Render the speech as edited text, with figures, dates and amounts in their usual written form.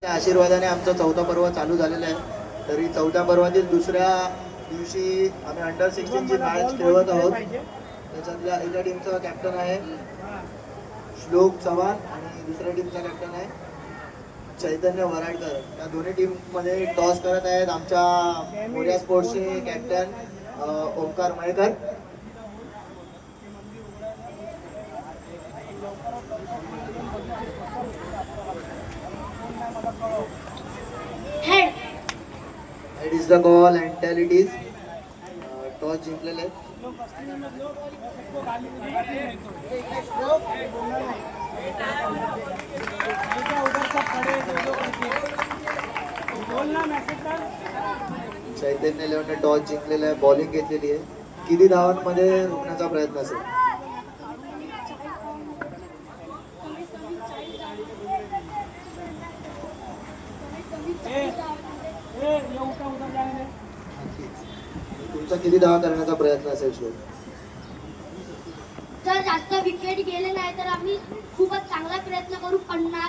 आशीर्वादाने आमचा चौथा पर्व चालू झालेला आहे. तरी चौथ्या पर्वातील दुसऱ्या दिवशी आम्ही अंडर 16 ची मॅच खेळवत आहोत. त्याच्यातल्या एका टीमचा कॅप्टन आहे श्लोक चव्हाण आणि दुसऱ्या टीमचा कॅप्टन आहे चैतन्य वराडकर. या दोन्ही टीम मध्ये टॉस करत आहेत आमच्या मोर्या स्पोर्ट्सचे captain Omkar Mayekar. Head is the call and tell it is. Toss जिंकलेले आहेत. चैतन्य लेवनने टॉस जिंकलेला आहे. बॉलिंग घेतलेली आहे. किती धावांमध्ये रोखण्याचा प्रयत्न असेल. तुमचा किती धावा करण्याचा प्रयत्न असेल श्लोक. जर जास्त विकेट गेले नाही तर आम्ही खूपच चांगला प्रयत्न करू. 50